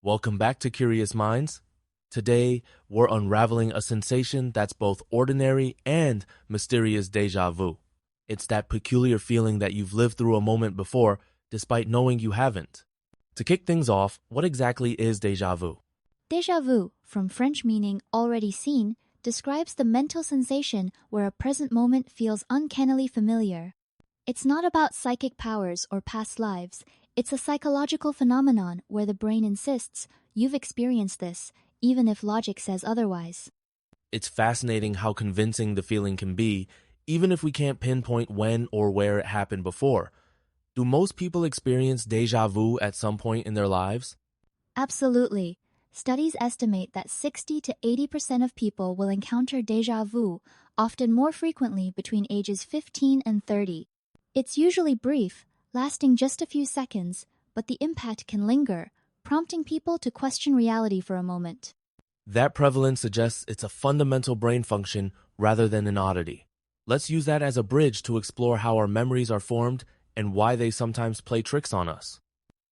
Welcome back to Curious Minds. Today, we're unraveling a sensation that's both ordinary and mysterious déjà vu. It's that peculiar feeling that you've lived through a moment before, despite knowing you haven't. To kick things off, what exactly is déjà vu? Déjà vu, from French meaning already seen, describes the mental sensation where a present moment feels uncannily familiar. It's not about psychic powers or past lives. It's a psychological phenomenon where the brain insists, you've experienced this, even if logic says otherwise. It's fascinating how convincing the feeling can be, even if we can't pinpoint when or where it happened before. Do most people experience déjà vu at some point in their lives? Absolutely. Studies estimate that 60 to 80% of people will encounter déjà vu, often more frequently between ages 15 and 30. It's usually brief, lasting just a few seconds, but the impact can linger, prompting people to question reality for a moment. That prevalence suggests it's a fundamental brain function rather than an oddity. Let's use that as a bridge to explore how our memories are formed and why they sometimes play tricks on us.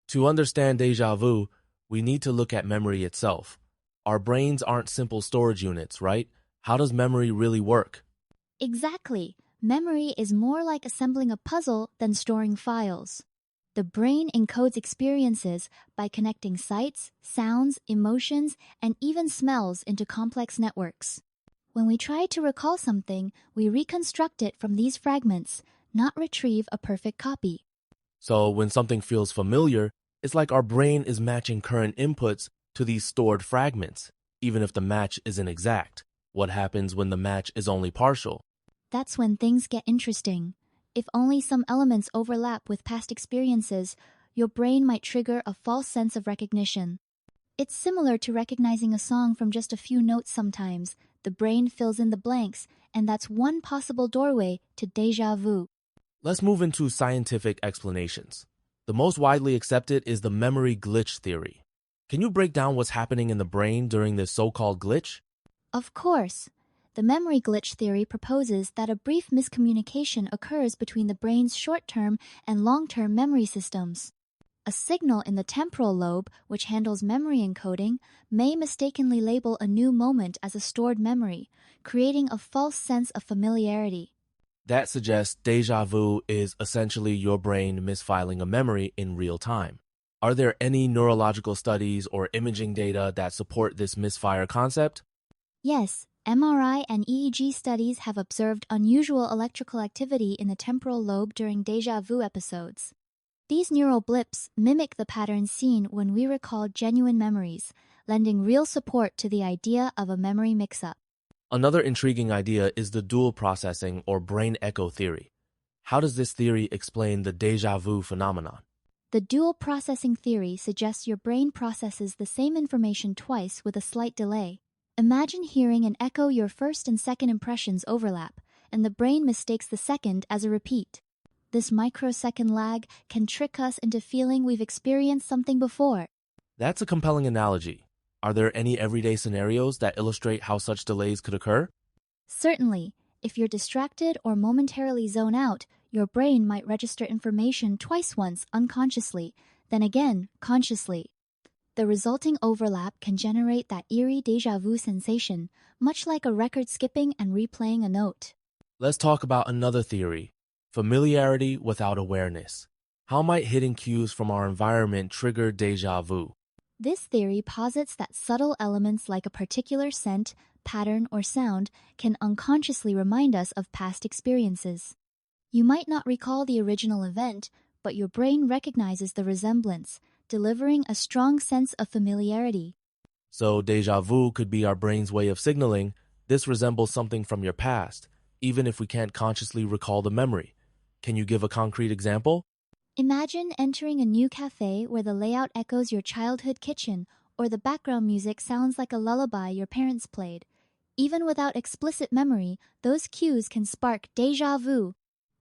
To understand déjà vu, we need to look at memory itself. Our brains aren't simple storage units, right? How does memory really work? Exactly. Memory is more like assembling a puzzle than storing files. The brain encodes experiences by connecting sights, sounds, emotions, and even smells into complex networks. When we try to recall something, we reconstruct it from these fragments, not retrieve a perfect copy. So when something feels familiar, it's like our brain is matching current inputs to these stored fragments, even if the match isn't exact. What happens when the match is only partial? That's when things get interesting. If only some elements overlap with past experiences, your brain might trigger a false sense of recognition. It's similar to recognizing a song from just a few notes sometimes. The brain fills in the blanks, and that's one possible doorway to déjà vu. Let's move into scientific explanations. The most widely accepted is the memory glitch theory. Can you break down what's happening in the brain during this so-called glitch? Of course. The memory glitch theory proposes that a brief miscommunication occurs between the brain's short-term and long-term memory systems. A signal in the temporal lobe, which handles memory encoding, may mistakenly label a new moment as a stored memory, creating a false sense of familiarity. That suggests déjà vu is essentially your brain misfiling a memory in real time. Are there any neurological studies or imaging data that support this misfire concept? Yes, MRI and EEG studies have observed unusual electrical activity in the temporal lobe during déjà vu episodes. These neural blips mimic the patterns seen when we recall genuine memories, lending real support to the idea of a memory mix-up. Another intriguing idea is the dual processing or brain echo theory. How does this theory explain the déjà vu phenomenon? The dual processing theory suggests your brain processes the same information twice with a slight delay. Imagine hearing an echo your first and second impressions overlap, and the brain mistakes the second as a repeat. This microsecond lag can trick us into feeling we've experienced something before. That's a compelling analogy. Are there any everyday scenarios that illustrate how such delays could occur? Certainly, if you're distracted or momentarily zone out, your brain might register information twice once unconsciously, then again consciously. The resulting overlap can generate that eerie déjà vu sensation, much like a record skipping and replaying a note. Let's talk about another theory, familiarity without awareness. How might hidden cues from our environment trigger déjà vu? This theory posits that subtle elements like a particular scent, pattern, or sound can unconsciously remind us of past experiences. You might not recall the original event, but your brain recognizes the resemblance, delivering a strong sense of familiarity. So déjà vu could be our brain's way of signaling, this resembles something from your past, even if we can't consciously recall the memory. Can you give a concrete example? Imagine entering a new cafe where the layout echoes your childhood kitchen, or the background music sounds like a lullaby your parents played. Even without explicit memory, those cues can spark déjà vu.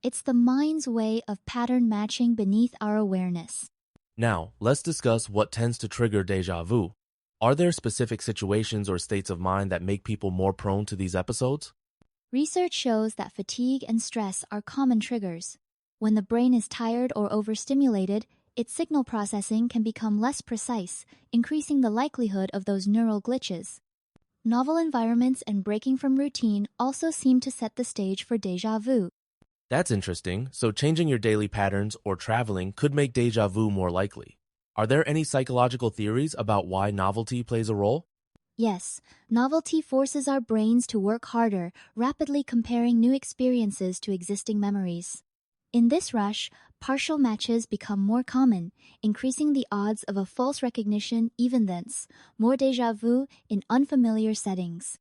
It's the mind's way of pattern matching beneath our awareness. Now, let's discuss what tends to trigger déjà vu. Are there specific situations or states of mind that make people more prone to these episodes? Research shows that fatigue and stress are common triggers. When the brain is tired or overstimulated, its signal processing can become less precise, increasing the likelihood of those neural glitches. Novel environments and breaking from routine also seem to set the stage for déjà vu. That's interesting. So changing your daily patterns or traveling could make déjà vu more likely. Are there any psychological theories about why novelty plays a role? Yes, novelty forces our brains to work harder, rapidly comparing new experiences to existing memories. In this rush, partial matches become more common, increasing the odds of a false recognition even thence, more déjà vu in unfamiliar settings.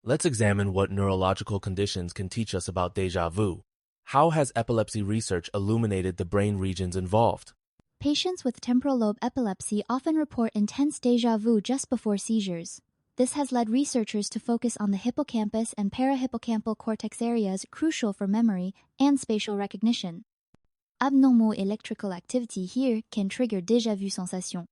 Let's examine what neurological conditions can teach us about déjà vu. How has epilepsy research illuminated the brain regions involved? Patients with temporal lobe epilepsy often report intense déjà vu just before seizures. This has led researchers to focus on the hippocampus and parahippocampal cortex areas crucial for memory and spatial recognition. Abnormal electrical activity here can trigger déjà vu sensation.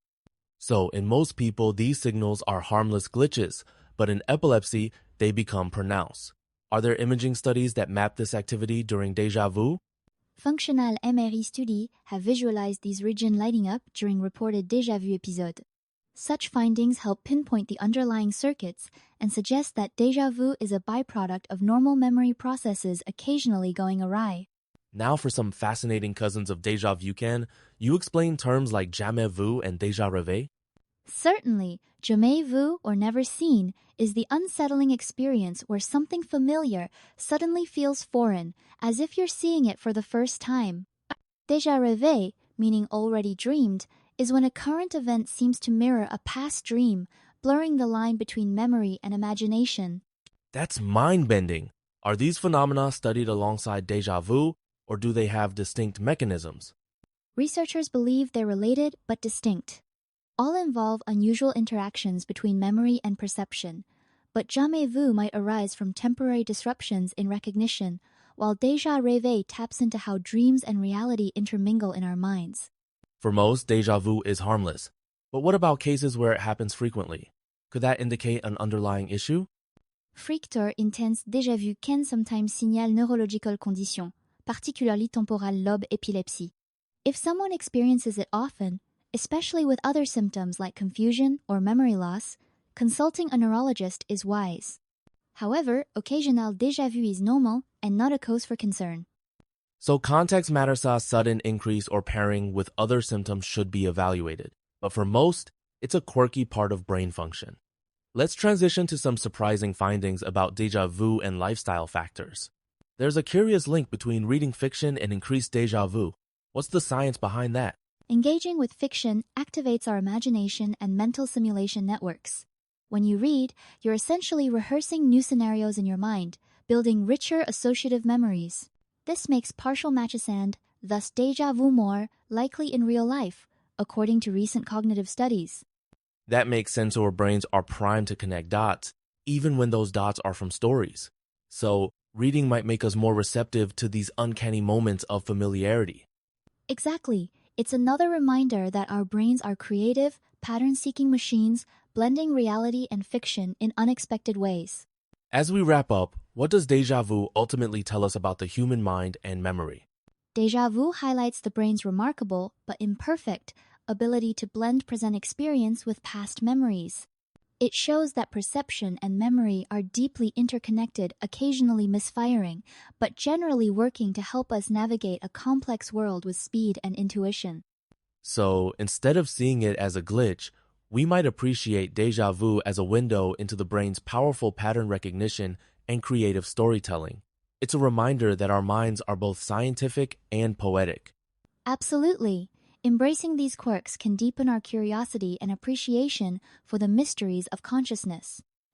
So, in most people, these signals are harmless glitches, but in epilepsy, they become pronounced. Are there imaging studies that map this activity during déjà vu? Functional MRI studies have visualized these regions lighting up during reported déjà vu episodes. Such findings help pinpoint the underlying circuits and suggest that déjà vu is a byproduct of normal memory processes occasionally going awry. Now for some fascinating cousins of déjà vu, can you explain terms like jamais vu and déjà rêvé? Certainly, jamais vu or never seen is the unsettling experience where something familiar suddenly feels foreign, as if you're seeing it for the first time. Déjà rêvé, meaning already dreamed, is when a current event seems to mirror a past dream, blurring the line between memory and imagination. That's mind-bending. Are these phenomena studied alongside déjà vu, or do they have distinct mechanisms? Researchers believe they're related but distinct. All involve unusual interactions between memory and perception, but jamais vu might arise from temporary disruptions in recognition, while déjà rêvé taps into how dreams and reality intermingle in our minds. For most, déjà vu is harmless. But what about cases where it happens frequently? Could that indicate an underlying issue? Fréquentes intense déjà vu can sometimes signal neurological conditions, particularly temporal lobe epilepsy. If someone experiences it often, especially with other symptoms like confusion or memory loss, consulting a neurologist is wise. However, occasional déjà vu is normal and not a cause for concern. So context matters. Sudden increase or pairing with other symptoms should be evaluated. But for most, it's a quirky part of brain function. Let's transition to some surprising findings about déjà vu and lifestyle factors. There's a curious link between reading fiction and increased déjà vu. What's the science behind that? Engaging with fiction activates our imagination and mental simulation networks. When you read, you're essentially rehearsing new scenarios in your mind, building richer associative memories. This makes partial matches and, thus déjà vu, more likely in real life, according to recent cognitive studies. That makes sense. Our brains are primed to connect dots, even when those dots are from stories. So, reading might make us more receptive to these uncanny moments of familiarity. Exactly. It's another reminder that our brains are creative, pattern-seeking machines, blending reality and fiction in unexpected ways. As we wrap up, what does déjà vu ultimately tell us about the human mind and memory? Déjà vu highlights the brain's remarkable, but imperfect, ability to blend present experience with past memories. It shows that perception and memory are deeply interconnected, occasionally misfiring, but generally working to help us navigate a complex world with speed and intuition. So, instead of seeing it as a glitch, we might appreciate déjà vu as a window into the brain's powerful pattern recognition and creative storytelling. It's a reminder that our minds are both scientific and poetic. Absolutely. Embracing these quirks can deepen our curiosity and appreciation for the mysteries of consciousness.